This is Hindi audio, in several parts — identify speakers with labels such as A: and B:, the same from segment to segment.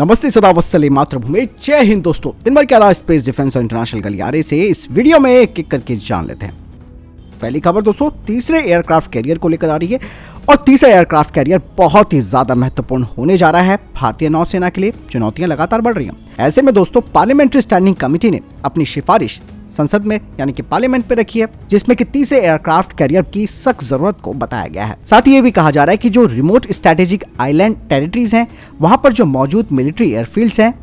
A: नमस्ते, सदा वत्सले मातृभूमि, जय हिंद दोस्तों। दिन भर क्या रहा स्पेस डिफेंस और इंटरनेशनल गलियारे से इस वीडियो में एक एक करके जान लेते हैं। पहली खबर दोस्तों तीसरे एयरक्राफ्ट कैरियर को लेकर आ रही है और तीसरा एयरक्राफ्ट कैरियर बहुत ही ज्यादा महत्वपूर्ण होने जा रहा है भारतीय नौसेना के लिए। चुनौतियां लगातार बढ़ रही हैं। ऐसे में दोस्तों पार्लियामेंट्री स्टैंडिंग कमेटी ने अपनी सिफारिश संसद में यानी कि पार्लियामेंट पे रखी है, जिसमें कि तीसरे एयरक्राफ्ट कैरियर की सख्त जरूरत को बताया गया है। साथ ही ये भी कहा जा रहा है कि जो रिमोट स्ट्रेटेजिक आइलैंड टेरिटरीज हैं, वहां पर जो मौजूद मिलिट्री एयरफील्ड्स हैं,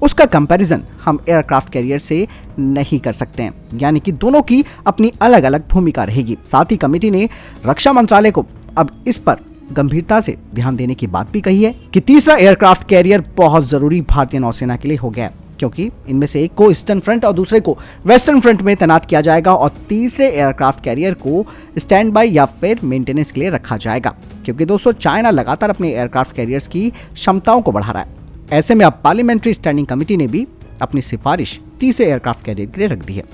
A: उसका कंपैरिजन हम एयरक्राफ्ट कैरियर से नहीं कर सकते हैं, यानी कि दोनों की अपनी अलग अलग भूमिका रहेगी। साथ ही कमेटी ने रक्षा मंत्रालय को अब इस पर गंभीरता से ध्यान देने की बात भी कही है कि तीसरा एयरक्राफ्ट कैरियर बहुत जरूरी भारतीय नौसेना के लिए हो गया है, क्योंकि इनमें से एक को ईस्टर्न फ्रंट और दूसरे को वेस्टर्न फ्रंट में तैनात किया जाएगा और तीसरे एयरक्राफ्ट कैरियर को स्टैंड बाय या फिर मेंटेनेंस के लिए रखा जाएगा, क्योंकि दोस्तों चाइना लगातार अपने एयरक्राफ्ट कैरियर्स की क्षमताओं को बढ़ा रहा है। ऐसे में अब पार्लियामेंट्री स्टैंडिंग कमेटी ने भी अपनी सिफारिश तीसरे एयरक्राफ्ट कैरियर के लिए रख दी है।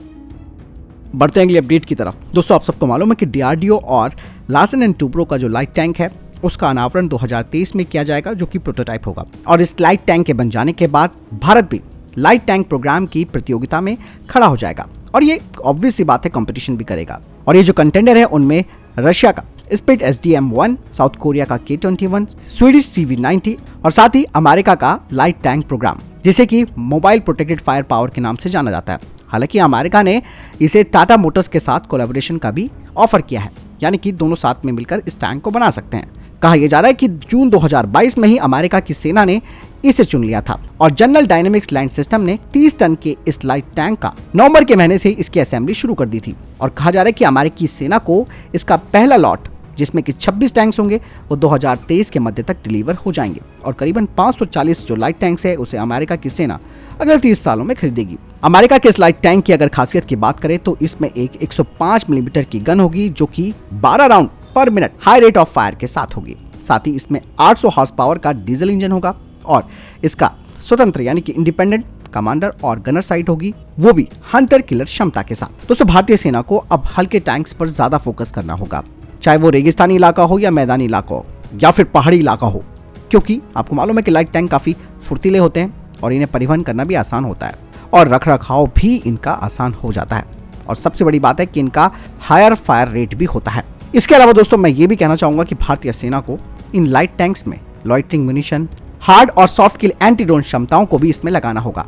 A: बढ़ते हैं अगली अपडेट की तरफ। दोस्तों आप सबको मालूम है कि डीआरडीओ और लार्सन एंड टुब्रो का जो लाइट टैंक है उसका अनावरण 2023 में किया जाएगा, जो कि प्रोटोटाइप होगा। और इस लाइट टैंक के बन जाने के बाद भारत भी लाइट टैंक प्रोग्राम की प्रतियोगिता में खड़ा हो जाएगा और ये ऑब्वियस सी बात है, कंपटीशन भी करेगा। और ये जो कंटेंडर है उनमें रशिया का स्पिट SDM-1, साउथ कोरिया का K-21, स्वीडिश CV-90 और साथ ही अमेरिका का लाइट टैंक प्रोग्राम, जिसे कि मोबाइल प्रोटेक्टेड फायर पावर के नाम से जाना जाता है। हालांकि अमेरिका ने इसे टाटा मोटर्स के साथ कोलैबोरेशन का भी ऑफर किया है, यानी कि दोनों साथ में मिलकर इस टैंक को बना सकते हैं। कहा यह जा रहा है कि जून 2022 में ही अमेरिका की सेना ने इसे चुन लिया था और जनरल डायनेमिक्स लैंड सिस्टम ने 30 टन के इस लाइट टैंक का नवंबर के महीने से इसकी असेंबली शुरू कर दी थी। और कहा जा रहा है कि अमेरिकी सेना को इसका पहला लॉट, जिसमें कि 26 टैंक्स होंगे, वो 2023 के मध्य तक डिलीवर हो जाएंगे और करीबन 540 जो लाइट टैंक्स है उसे अमेरिका की सेना अगले 30 सालों में खरीदेगी। अमेरिका के इस लाइट टैंक की अगर खासियत की बात करें तो इसमें एक 105 मिलीमीटर की गन होगी, जो कि 12 राउंड पर minute high rate of fire के साथ होगी। साथ ही इसमें 800 हॉर्स पावर का डीजल इंजन होगा और इसका स्वतंत्र यानी कि इंडिपेंडेंट कमांडर और गनर साइट होगी, वो भी हंटर किलर क्षमता के साथ। दोस्तों भारतीय सेना को अब हल्के टैंक्स पर ज्यादा फोकस करना होगा, चाहे वो रेगिस्तानी इलाका हो या मैदानी इलाका हो या फिर पहाड़ी इलाका हो, क्योंकि आपको मालूम है कि लाइट टैंक काफी फुर्तीले होते हैं और इन्हें परिवहन करना भी आसान होता है और रख रखाव भी इनका आसान हो जाता है। और सबसे बड़ी बात है कि इनका हायर फायर रेट भी होता है। इसके अलावा दोस्तों मैं ये भी कहना चाहूंगा कि भारतीय सेना को इन लाइट टैंक्स में लॉइटरिंग म्यूनिशन, हार्ड और सॉफ्ट किल एंटी ड्रोन क्षमताओं को भी इसमें लगाना होगा।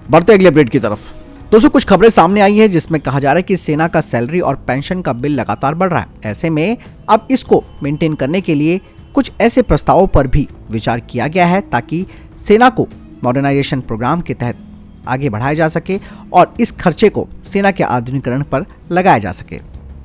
A: बढ़ते अगले अपडेट की तरफ। दोस्तों कुछ खबरें सामने आई है जिसमें कहा जा रहा है कि सेना का सैलरी और पेंशन का बिल लगातार बढ़ रहा है। ऐसे में अब इसको मेंटेन करने के लिए कुछ ऐसे प्रस्तावों पर भी विचार किया गया है ताकि सेना को मॉडर्नाइजेशन प्रोग्राम के तहत आगे बढ़ाया जा सके और इस खर्चे को सेना के आधुनिकीकरण पर लगाया जा सके।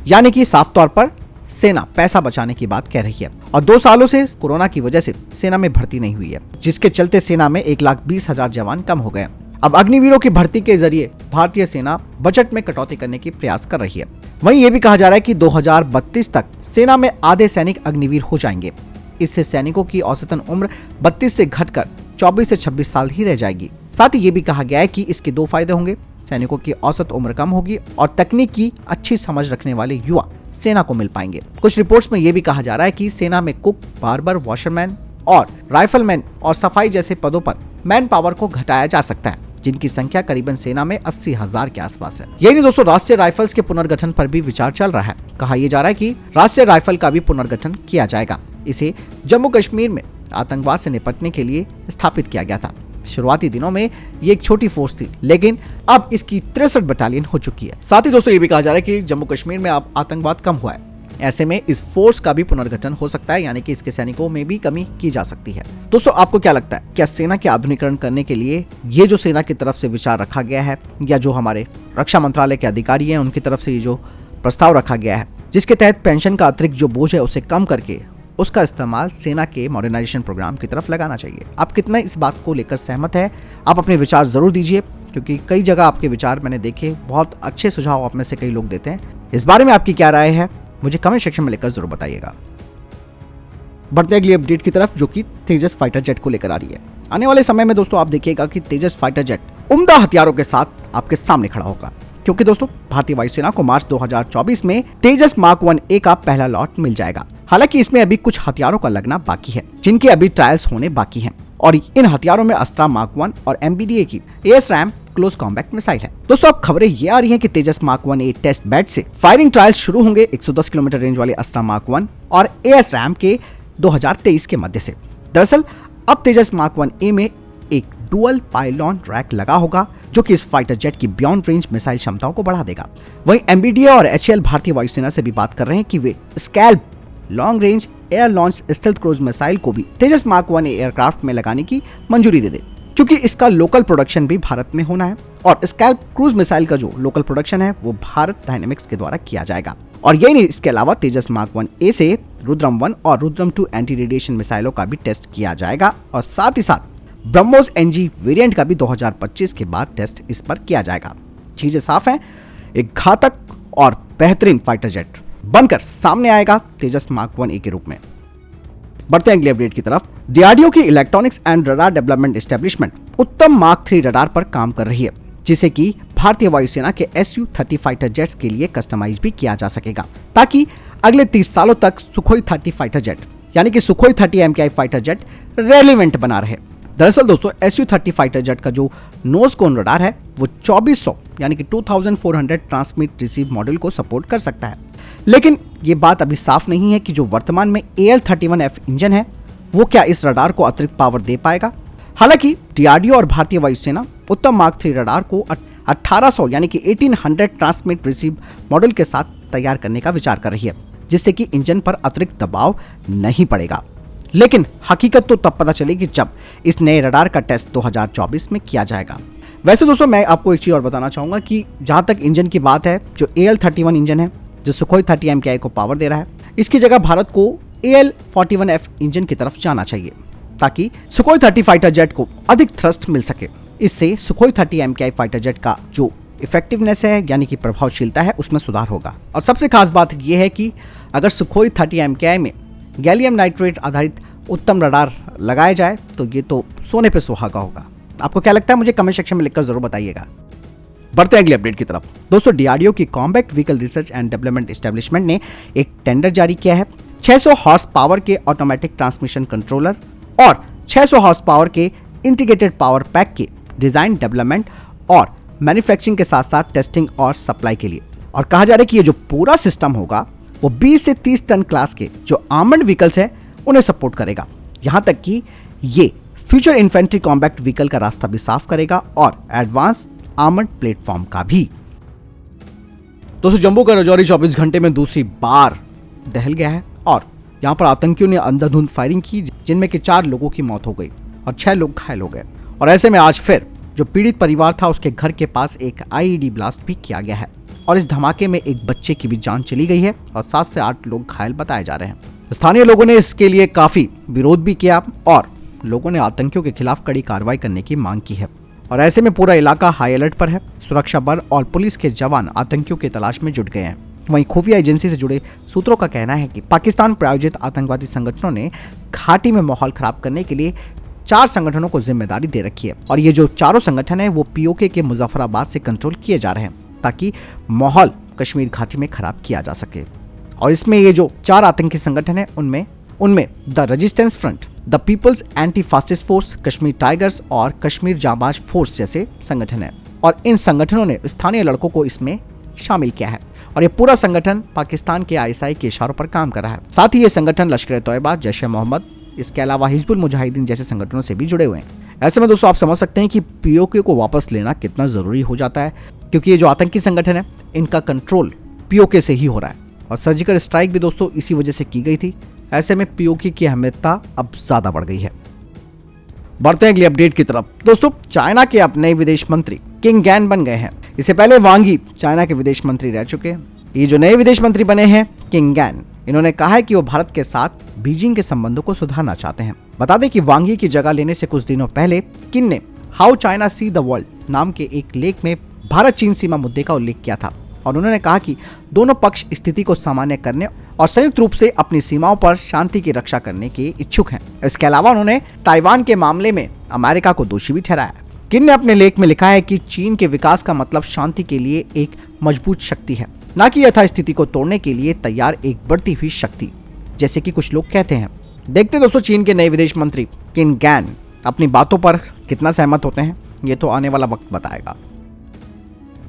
A: यानी कि साफ तौर पर सेना पैसा बचाने की बात कह रही है। और 2 सालों से कोरोना की वजह से सेना में भर्ती नहीं हुई है, जिसके चलते सेना में 1,20,000 जवान कम हो गए। अब अग्निवीरों की भर्ती के जरिए भारतीय सेना बजट में कटौती करने की प्रयास कर रही है। वहीं ये भी कहा जा रहा है कि 2032 तक सेना में आधे सैनिक अग्निवीर हो जाएंगे। इससे सैनिकों की औसतन उम्र 32 से घटकर 24 से 26 साल ही रह जाएगी। साथ ही ये भी कहा गया है कि इसके 2 फायदे होंगे। सैनिकों की औसत उम्र कम होगी और तकनीक की अच्छी समझ रखने वाले युवा सेना को मिल पाएंगे। कुछ रिपोर्ट्स में यह भी कहा जा रहा है कि सेना में कुक, बार्बर, वॉशरमैन और राइफलमैन और सफाई जैसे पदों पर मैन पावर को घटाया जा सकता है, जिनकी संख्या करीबन सेना में 80,000 के आसपास है। यही नहीं दोस्तों, राष्ट्रीय राइफल्स के पुनर्गठन पर भी विचार चल रहा है। कहा यह जा रहा है कि राष्ट्रीय राइफल का भी पुनर्गठन किया जाएगा। इसे जम्मू कश्मीर में आतंकवाद से निपटने के लिए स्थापित किया गया था। शुरुआती दिनों में ये एक छोटी फोर्स थी, लेकिन अब इसकी 63 बटालियन हो चुकी है। साथ ही दोस्तों ये भी कहा जा रहा है कि जम्मू कश्मीर में अब आतंकवाद कम हुआ है। ऐसे में इस फोर्स का भी पुनर्गठन हो सकता है, यानी कि इसके सैनिकों में भी कमी की जा सकती है। दोस्तों आपको क्या लगता है, क्या सेना के आधुनिकीकरण करने के लिए ये जो सेना की तरफ से विचार रखा गया है, या जो हमारे रक्षा मंत्रालय के अधिकारी हैं उनकी तरफ से ये जो प्रस्ताव रखा गया है, जिसके तहत पेंशन का अतिरिक्त जो बोझ है उसे कम करके उसका इस्तेमाल सेना के मॉडर्नाइजेशन प्रोग्राम की तरफ लगाना चाहिए? आप कितना इस बात को लेकर सहमत है? आप अपने विचार जरूर दीजिए, क्योंकि कई जगह आपके विचार मैंने देखे, बहुत अच्छे सुझाव आप में से कई लोग देते हैं। इस बारे में आपकी क्या राय है मुझे कमेंट सेक्शन में लिखकर जरूर बताइएगा। बढ़ते अगली अपडेट की तरफ, जो कि तेजस फाइटर जेट को लेकर आ रही है। आने वाले समय में दोस्तों आप देखिएगा कि तेजस फाइटर जेट उम्दा हथियारों के साथ आपके सामने खड़ा होगा, क्योंकि दोस्तों भारतीय वायुसेना को मार्च 2024 में तेजस मार्क 1A का पहला लॉट मिल जाएगा। हालांकि इसमें अभी कुछ हथियारों का लगना बाकी है, जिनके अभी ट्रायल्स होने बाकी हैं। और इन हथियारों में अस्त्रा मार्क 1 और MBDA की ASRAAM क्लोज कॉम्बैट मिसाइल है। दोस्तों अब खबरें ये आ रही हैं कि तेजस मार्क 1A टेस्ट बेड से फायरिंग ट्रायल्स शुरू होंगे 110 किलोमीटर रेंज वाले अस्त्रा मार्क 1 और ASRAAM के 2023 के मध्य से। दरअसल अब तेजस मार्क 1A में एक डुअल पाइलॉन रैक लगा होगा जो कि इस फाइटर जेट की बियॉन्ड रेंज मिसाइल क्षमताओं को बढ़ा देगा। वहीं MBDA और HAL भारतीय वायुसेना से भी बात कर रहे हैं कि वे SCALP long range air launch stealth cruise missile को भी तेजस मार्क 1A एयरक्राफ्ट में लगाने की मंजूरी दे दे, क्योंकि इसका लोकल प्रोडक्शन भी भारत में होना है और स्कैल्प क्रूज मिसाइल का जो लोकल प्रोडक्शन है वो भारत डायनेमिक्स के द्वारा किया जाएगा। और यही नहीं, इसके अलावा तेजस मार्क 1A से रुद्रम 1 और रुद्रम 2 एंटी रेडिएशन मिसाइलों का भी टेस्ट किया जाएगा और साथ ही साथ ब्रह्मोस NG वेरिएंट का भी 2025 के बाद टेस्ट इस पर किया जाएगा। चीजें साफ हैं, एक घातक और बेहतरीन फाइटर जेट बनकर सामने आएगा तेजस मार्क 1A के रूप में। बढ़ते हैं अगले अपडेट की तरफ। DRDO की electronics and radar development establishment उत्तम मार्क 3 रडार पर काम कर रही है, जिसे कि भारतीय वायुसेना के Su-30 फाइटर जेट्स के लिए कस्टमाइज भी किया जा सकेगा, ताकि अगले 30 सालों तक सुखोई 30 फाइटर जेट यानी कि Sukhoi 30 MKI fighter jet relevant बना रहे। दरअसल दोस्तों Su-30 फाइटर जेट का जो नोज कोन रडार है वो 2400 यानी कि 2400 ट्रांसमिट रिसीव मॉड्यूल को सपोर्ट कर सकता है, लेकिन ये बात अभी साफ नहीं है कि जो वर्तमान में AL-31F इंजन है वो क्या इस रडार को अतिरिक्त पावर दे पाएगा। हालांकि DRDO और भारतीय वायुसेना उत्तम मार्क 3 रडार को 1800 यानी कि 1800 ट्रांसमिट रिसीव मॉड्यूल के साथ तैयार करने का विचार कर रही है, जिससे कि इंजन पर अतिरिक्त दबाव नहीं पड़ेगा। लेकिन हकीकत तो तब पता चलेगी जब इस नए रडार का टेस्ट 2024 में किया जाएगा। वैसे दोस्तों मैं आपको एक चीज और बताना चाहूंगा कि जहां तक इंजन की बात है, जो AL-31 इंजन है जो सुखोई 30 MKI को पावर दे रहा है, इसकी जगह भारत को AL-41F इंजन की तरफ जाना चाहिए, ताकि सुखोई 30 फाइटर जेट को अधिक थ्रस्ट मिल सके। इससे सुखोई 30 MKI फाइटर जेट का जो इफेक्टिवनेस है यानी कि प्रभावशीलता है उसमें सुधार होगा। और सबसे खास बात यह है कि अगर सुखोई 30 MKI में गैलियम नाइट्रेट आधारित उत्तम रडार लगाया जाए तो ये तो सोने पे सुहागा होगा। आपको क्या लगता है मुझे कमेंट सेक्शन में लिखकर जरूर बताइएगा। बढ़ते हैं अगले अपडेट की तरफ। दोस्तों DRDO की combat vehicle research and development establishment ने एक टेंडर जारी किया है 600 हॉर्स पावर के ऑटोमेटिक ट्रांसमिशन कंट्रोलर और 600 हॉर्स पावर के इंटीग्रेटेड पावर पैक के डिजाइन डेवलपमेंट और मैन्युफैक्चरिंग के साथ साथ टेस्टिंग और सप्लाई के लिए। और कहा जा रहा है कि ये जो पूरा सिस्टम होगा वो 20 से 30 टन क्लास के जो आर्मर्ड व्हीकल्स है उन्हें सपोर्ट करेगा। यहां तक कि ये फ्यूचर इन्फेंट्री कॉम्बैक्ट व्हीकल का रास्ता भी साफ करेगा और एडवांस आर्मर्ड प्लेटफॉर्म का भी। दोस्तों जम्मू का राजौरी 24 घंटे में दूसरी बार दहल गया है और यहां पर आतंकियों ने अंधाधुंध फायरिंग की, जिनमें कि 4 लोगों की मौत हो गई और 6 लोग घायल हो गए। और ऐसे में आज फिर जो पीड़ित परिवार था उसके घर के पास एक IED ब्लास्ट भी किया गया है और इस धमाके में एक बच्चे की भी जान चली गई है और 7 से 8 लोग घायल बताए जा रहे हैं। स्थानीय लोगों ने इसके लिए काफी विरोध भी किया और लोगों ने आतंकियों के खिलाफ कड़ी कार्रवाई करने की मांग की है। और ऐसे में पूरा इलाका हाई अलर्ट पर है। सुरक्षा बल और पुलिस के जवान आतंकियों की तलाश में जुट गए हैं। वहीं खुफिया एजेंसी से जुड़े सूत्रों का कहना है कि पाकिस्तान प्रायोजित आतंकवादी संगठनों ने घाटी में माहौल खराब करने के लिए 4 संगठनों को जिम्मेदारी दे रखी है और ये जो चारों संगठन है वो POK के मुजफ्फराबाद से कंट्रोल किए जा रहे हैं ताकि माहौल कश्मीर घाटी में खराब किया जा सके। और इसमें ये जो 4 आतंकी संगठन है उनमें the Resistance Front, the People's Anti Fascist Force, Kashmir Tigers और कश्मीर जाबाज फोर्स जैसे संगठन है। और इन संगठनों ने स्थानीय लड़कों को इसमें शामिल किया है और ये पूरा संगठन पाकिस्तान के ISI के इशारों पर काम कर रहा है। साथ ही ये संगठन लश्कर-ए-तौयबा, जैश-ए-मोहम्मद, इसके अलावा हिजबुल मुजाहिदीन जैसे संगठनों से भी जुड़े हुए हैं। ऐसे में दोस्तों आप समझ सकते हैं कि POK को वापस लेना कितना जरूरी हो जाता है, क्योंकि ये जो आतंकी संगठन है इनका कंट्रोल POK से ही हो रहा है और सर्जिकल स्ट्राइक भी दोस्तों इसी वजह से की गई थी। ऐसे में POK की अहमियता अब ज्यादा बढ़ गई है। बढ़ते हैं अगली अपडेट की तरफ। दोस्तों चाइना के अब नए विदेश मंत्री किंग गैन बन गए हैं। इससे पहले वांग यी चाइना के विदेश मंत्री रह चुके हैं। ये जो नए विदेश मंत्री बने हैं किंग गैन, इन्होंने कहा है कि वो भारत के साथ बीजिंग के संबंधों को सुधारना चाहते हैं। बता दें कि वांग यी की जगह लेने से कुछ दिनों पहले किन ने how China see the world नाम के एक लेख में भारत चीन सीमा मुद्दे का उल्लेख किया था और उन्होंने कहा कि दोनों पक्ष स्थिति को सामान्य करने और संयुक्त रूप से अपनी सीमाओं पर शांति की रक्षा करने के इच्छुक हैं। इसके अलावा उन्होंने ताइवान के मामले में अमेरिका को दोषी भी ठहराया। किन ने अपने लेख में लिखा है कि चीन के विकास का मतलब शांति के लिए एक मजबूत शक्ति है, न कि यथास्थिति को तोड़ने के लिए तैयार एक बढ़ती हुई शक्ति, जैसे कि कुछ लोग कहते हैं। देखते दोस्तों चीन के नए विदेश मंत्री किंग गैन अपनी बातों पर कितना सहमत होते हैं ये तो आने वाला वक्त बताएगा।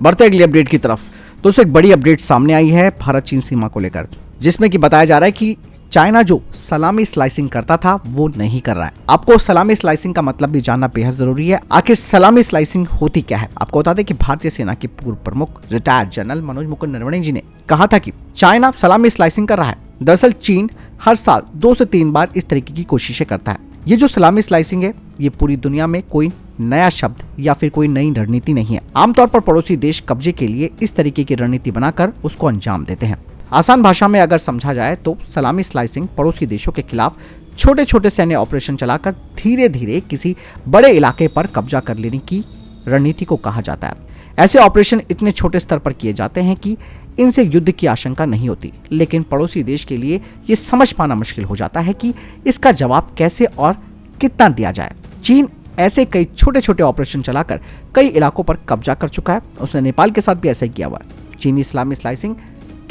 A: बढ़ते अगली अपडेट की तरफ। दोस्तों एक बड़ी अपडेट सामने आई है भारत चीन सीमा को लेकर, जिसमें कि बताया जा रहा है कि चाइना जो सलामी स्लाइसिंग करता था वो नहीं कर रहा है। आपको सलामी स्लाइसिंग का मतलब भी जानना बेहद जरूरी है। आखिर सलामी स्लाइसिंग होती क्या है? आपको बता दें कि भारतीय सेना के पूर्व प्रमुख रिटायर्ड जनरल मनोज मुकुंद नरवणे जी ने कहा था कि चाइना सलामी स्लाइसिंग कर रहा है। दरअसल चीन हर साल 2 से 3 बार इस तरीके की कोशिशें करता है। ये जो सलामी स्लाइसिंग है ये पूरी दुनिया में कोई नया शब्द या फिर कोई नई रणनीति नहीं है। आमतौर पर पड़ोसी देश कब्जे के लिए इस तरीके की रणनीति बनाकर उसको अंजाम देते हैं। आसान भाषा में अगर समझा जाए तो सलामी स्लाइसिंग पड़ोसी देशों के खिलाफ छोटे छोटे सैन्य ऑपरेशन चलाकर धीरे धीरे किसी बड़े इलाके पर कब्जा कर लेने की रणनीति को कहा जाता है। ऐसे ऑपरेशन इतने छोटे स्तर पर किए जाते हैं कि इनसे युद्ध की आशंका नहीं होती, लेकिन पड़ोसी देश के लिए ये समझ पाना मुश्किल हो जाता है कि इसका जवाब कैसे और कितना दिया जाए। चीन ऐसे कई छोटे छोटे ऑपरेशन चलाकर कई इलाकों पर कब्जा कर चुका है। उसने नेपाल के साथ भी ऐसा ही किया हुआ है। चीनी सलामी स्लाइसिंग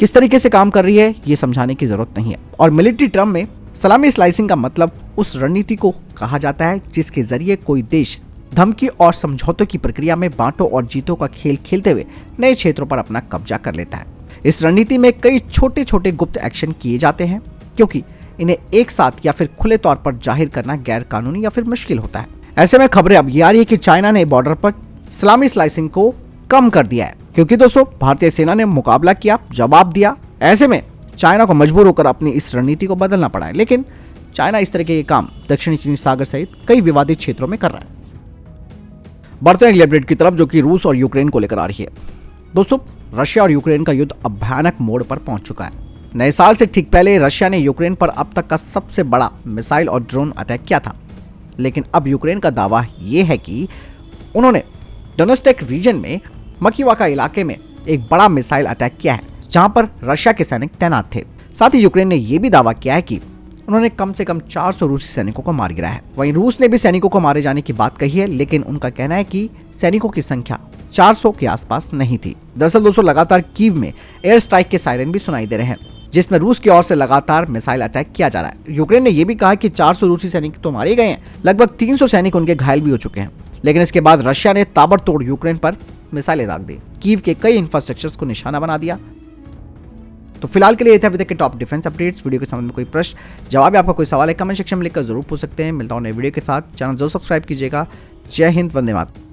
A: किस तरीके से काम कर रही है ये समझाने की जरूरत नहीं है। और मिलिट्री टर्म में सलामी स्लाइसिंग का मतलब उस रणनीति को कहा जाता है जिसके जरिए कोई देश धमकी और समझौतों की प्रक्रिया में बांटो और जीतो का खेल खेलते हुए नए क्षेत्रों पर अपना कब्जा कर लेता है। इस रणनीति में कई छोटे छोटे गुप्त एक्शन किए जाते हैं क्योंकि इन्हें एक साथ या फिर खुले तौर पर जाहिर करना गैर कानूनी या फिर मुश्किल होता है। ऐसे में खबरें अब ये आ रही है कि चाइना ने बॉर्डर पर सलामी स्लाइसिंग को कम कर दिया है, क्योंकि दोस्तों भारतीय सेना ने मुकाबला किया, जवाब दिया। ऐसे में चाइना को मजबूर होकर अपनी इस रणनीति को बदलना पड़ा है। लेकिन चाइना इस तरह के काम दक्षिणी चीनी सागर सहित कई विवादित क्षेत्रों में कर रहा है। बढ़ते हैं अगले अपडेट की तरफ, जो कि रूस और यूक्रेन को लेकर आ रही है। दोस्तों रशिया और यूक्रेन का युद्ध अब भयानक मोड़ पर पहुंच चुका है। नए साल से ठीक पहले रशिया ने यूक्रेन पर अब तक का सबसे बड़ा मिसाइल और ड्रोन अटैक किया था, लेकिन अब यूक्रेन का दावा यह है कि उन्होंने डोनेस्टेक रीजन में मकीवाका इलाके में एक बड़ा मिसाइल अटैक किया है, जहां पर रशिया के सैनिक तैनात थे। साथ ही यूक्रेन ने यह भी दावा किया है कि उन्होंने कम से कम 400 रूसी सैनिकों को मार गिराया है। वहीं रूस ने भी सैनिकों को मारे जाने की बात कही है, लेकिन उनका कहना है कि सैनिकों की संख्या 400 के आसपास नहीं थी। दरअसल दोस्तों लगातार कीव में एयर स्ट्राइक के सायरन भी सुनाई दे रहे हैं, जिसमें रूस की ओर से लगातार मिसाइल अटैक किया जा रहा है। यूक्रेन ने यह भी कहा कि 400 रूसी सैनिक तो मारे गए हैं, लगभग 300 सैनिक उनके घायल भी हो चुके हैं। लेकिन इसके बाद रशिया ने ताबड़तोड़ यूक्रेन पर मिसाइलें दाग दी, कीव के कई इंफ्रास्ट्रक्चर्स को निशाना बना दिया। तो फिलहाल के लिए थे अभी तक के टॉप डिफेंस अपडेट्स। वीडियो के संबंध में कोई प्रश्न जवाब या आपका कोई सवाल है कमेंट सेक्शन में लिखकर जरूर पूछ सकते हैं। मिलता हूं नए वीडियो के साथ। चैनल जरूर सब्सक्राइब कीजिएगा। जय हिंद, वंदे मातरम।